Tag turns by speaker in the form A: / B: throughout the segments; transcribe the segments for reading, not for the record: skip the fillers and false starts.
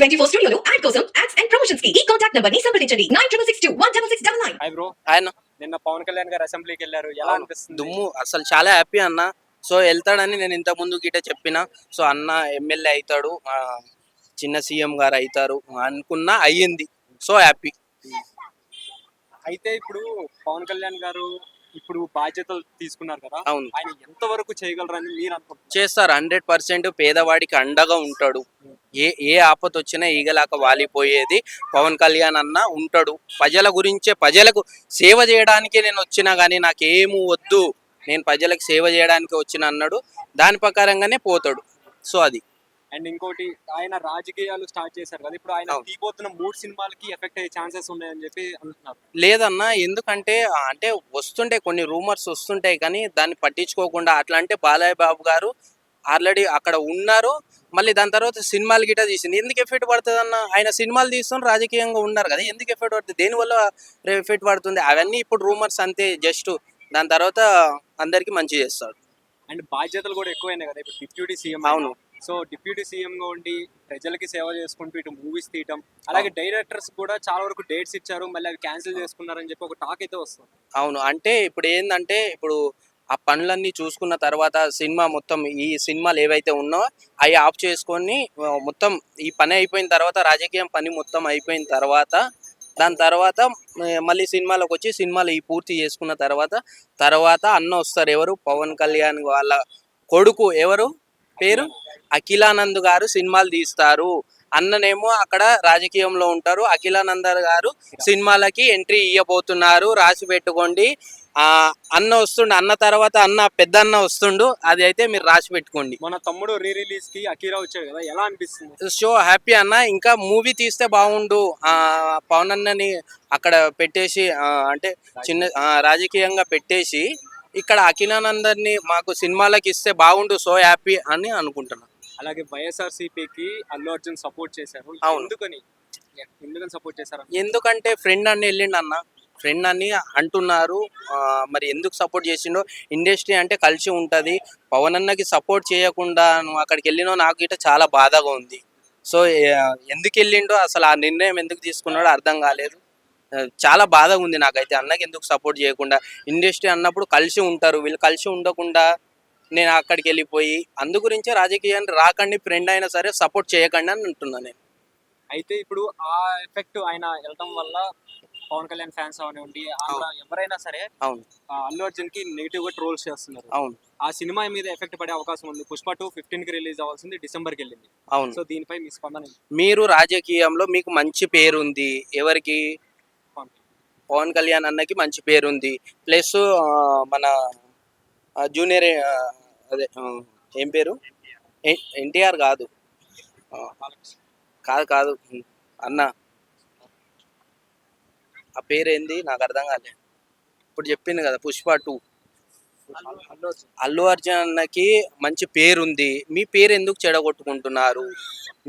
A: టీవీ24 స్టూడియోలో యాడ్ కోసం ads and promotions కి ఈ కాంటాక్ట్ నంబర్ ని సంప్రదించండి 9662166699.
B: Hi bro.
C: ఆయన
B: నిన్న పవన్ కళ్యాణ్ గారు అసెంబ్లీకి వెళ్ళారు, ఎలా అనిపిస్తుంది?
C: దుమ్ము అసలు చాలా హ్యాపీ అన్న. సో వెళ్తాడని నేను ఇంత ముందు గిట్ట చెప్పిన. సో అన్న ఎమ్మెల్యే అవుతాడు, చిన్న సీఎం గారు అవుతారు అనుకున్నా, అయ్యింది. So happy.
B: అయితే ఇప్పుడు పవన్ కళ్యాణ్ గారు ఇప్పుడు బాధ్యతలు తీసుకున్నారు కదా,
C: అవును,
B: ఆయన ఎంత వరకు చేయగలరని మీరు అనుకుంటున్నారు?
C: చేస్తారు. 100% పేదవాడికి అండగా ఉంటాడు. ఏ ఆపద వచ్చినా ఈగలాక వాలిపోయేది పవన్ కళ్యాణ్ అన్న ఉంటాడు. ప్రజల గురించే, ప్రజలకు సేవ చేయడానికి నేను వచ్చినా కానీ నాకేమూ వద్దు, నేను ప్రజలకు సేవ చేయడానికి వచ్చిన అన్నాడు. దాని ప్రకారంగానే పోతాడు. సో అది.
B: అండ్ ఇంకోటి, ఆయన రాజకీయాలు స్టార్ట్ చేశారు కదా, ఇప్పుడు ఆయన
C: అవును.
B: తీయబోతున్న 3 సినిమాలకి ఎఫెక్ట్ అయ్యే ఛాన్సెస్ ఉన్నాయని చెప్పి అంటున్నారు.
C: లేదన్నా, ఎందుకంటే అంటే వస్తుంటాయి కొన్ని రూమర్స్ వస్తుంటాయి, కానీ దాన్ని పట్టించుకోకుండా అట్లా అంటే బాలయ్య బాబు గారు ఆల్రెడీ అక్కడ ఉన్నారు. మళ్ళీ దాని తర్వాత సినిమాలు గిట్ట తీసింది. ఎందుకు ఎఫెక్ట్ పడుతుంది అన్న? ఆయన సినిమాలు తీస్తున్నారు, రాజకీయంగా ఉన్నారు కదా, ఎందుకు ఎఫెక్ట్ పడుతుంది? దేనివల్ల ఎఫెక్ట్ పడుతుంది? అవన్నీ ఇప్పుడు రూమర్స్ అంతే, జస్ట్. దాని తర్వాత అందరికీ మంచి చేస్తాడు.
B: అండ్ బాధ్యతలు కూడా ఎక్కువైనాయి కదా, ఇప్పుడు డిప్యూటీ సీఎం.
C: అవును.
B: సో డిప్యూటీ సీఎం గా ఉండి ప్రజలకి సేవ చేసుకుంటూ ఇటు మూవీస్ తీయటం, అలాగే డైరెక్టర్స్ కూడా చాలా వరకు డేట్స్ ఇచ్చారు, మళ్ళీ అవి క్యాన్సిల్ చేసుకున్నారని చెప్పి ఒక టాక్ అయితే వస్తుంది.
C: అవును, అంటే ఇప్పుడు ఏంటంటే, ఇప్పుడు ఆ పనులన్నీ చూసుకున్న తర్వాత సినిమా మొత్తం, ఈ సినిమాలు ఏవైతే ఉన్నాయో అవి ఆఫ్ చేసుకొని మొత్తం ఈ పని అయిపోయిన తర్వాత, రాజకీయం పని మొత్తం అయిపోయిన తర్వాత, దాని తర్వాత మళ్ళీ సినిమాలోకి వచ్చి సినిమాలు ఈ పూర్తి చేసుకున్న తర్వాత అన్న వస్తారు. ఎవరు? పవన్ కళ్యాణ్ వాళ్ళ కొడుకు, ఎవరు పేరు? అఖిలానంద్ గారు సినిమాలు తీస్తారు. అన్ననేమో అక్కడ రాజకీయంలో ఉంటారు. అఖిలానంద్ గారు సినిమాలకి ఎంట్రీ ఇవ్వబోతున్నారు, రాసి పెట్టుకోండి. అన్న వస్తుండు, అన్న తర్వాత పెద్ద అన్న వస్తుండు, అది అయితే మీరు రాసి పెట్టుకోండి.
B: మన తమ్ముడు రీ రిలీజ్ కి అకీరా వచ్చాడు కదా, ఎలా అనిపిస్తుంది?
C: సో హ్యాపీ అన్న. ఇంకా మూవీ తీస్తే బాగుండు. పవన్ అన్నని అక్కడ పెట్టేసి, అంటే చిన్న రాజకీయంగా పెట్టేసి ఇక్కడ అఖిలానందర్ని మాకు సినిమాలకి ఇస్తే బాగుండు. సో హ్యాపీ అని అనుకుంటున్నాను.
B: అలాగే వైఎస్ఆర్సీపీకి అల్లు అర్జున్ సపోర్ట్ చేశారు.
C: అవును.
B: ఎందుకని సపోర్ట్ చేశారు?
C: ఎందుకంటే ఫ్రెండ్ అని వెళ్ళిండు అన్న, ఫ్రెండ్ అని అంటున్నారు. మరి ఎందుకు సపోర్ట్ చేసిండో? ఇండస్ట్రీ అంటే కలిసి ఉంటుంది. పవన్ అన్నకి సపోర్ట్ చేయకుండా నువ్వు అక్కడికి వెళ్ళినో నాకు గిట్ట చాలా బాధగా ఉంది. సో ఎందుకు వెళ్ళిండో, అసలు ఆ నిర్ణయం ఎందుకు తీసుకున్నాడో అర్థం కాలేదు. చాలా బాధగా ఉంది నాకైతే. అన్నకి ఎందుకు సపోర్ట్ చేయకుండా? ఇండస్ట్రీ అన్నప్పుడు కలిసి ఉంటారు, వీళ్ళు కలిసి ఉండకుండా నేను అక్కడికి వెళ్ళిపోయి, అందు గురించే రాజకీయాన్ని రాకండి, ఫ్రెండ్ అయినా సరే సపోర్ట్ చేయకండి అని అంటున్నాను నేను.
B: అయితే ఇప్పుడు ఆ ఎఫెక్ట్ ఆయన వెళ్ళడం వల్ల పవన్ కళ్యాణ్ ఫ్యాన్స్ అవనివ్వండి, ఎవరైనా సరే
C: అవును,
B: అల్లు అర్జున్ కి నెగిటివ్ గా ట్రోల్స్ చేస్తున్నారు.
C: అవును.
B: ఆ సినిమా మీద ఎఫెక్ట్ పడే అవకాశం ఉంది. పుష్ప 2 15 కి రిలీజ్ అవ్వాల్సింది డిసెంబర్ కి వెళ్ళింది.
C: అవును.
B: సో దీనిపై మీ స్పందన ఏంటి?
C: మీరు రాజకీయంలో మీకు మంచి పేరుంది. ఎవరికి? పవన్ కళ్యాణ్ అన్నకి మంచి పేరుంది. ప్లస్ మన జూనియర్, అదే ఏం పేరు? ఎన్టీఆర్ కాదు, కాదు అన్న, ఆ పేరేంది నాకు అర్థం కాలే. ఇప్పుడు చెప్పింది కదా పుష్ప 2. అల్లు అర్జున్ అన్నకి మంచి పేరుంది. మీ పేరు ఎందుకు చెడగొట్టుకుంటున్నారు?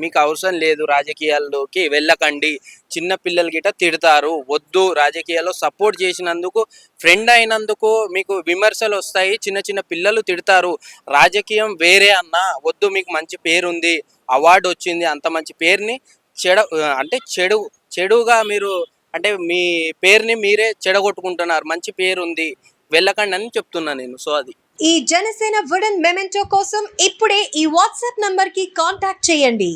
C: మీకు అవసరం లేదు. రాజకీయాల్లోకి వెళ్ళకండి. చిన్న పిల్లలు గిట్ట తిడతారు, వద్దు. రాజకీయాల్లో సపోర్ట్ చేసినందుకు, ఫ్రెండ్ అయినందుకు మీకు విమర్శలు వస్తాయి. చిన్న చిన్న పిల్లలు తిడతారు. రాజకీయం వేరే అన్న, వద్దు. మీకు మంచి పేరుంది, అవార్డు వచ్చింది. అంత మంచి పేరుని చెడుగా మీరు, అంటే మీ పేరుని మీరే చెడగొట్టుకుంటున్నారు. మంచి పేరుంది, వెళ్ళకండి అని చెప్తున్నా నేను. సో అది.
A: ఈ జనసేన వుడెన్ మెమెంటో కోసం ఇప్పుడే ఈ వాట్సాప్ నంబర్ కి కాంటాక్ట్ చేయండి.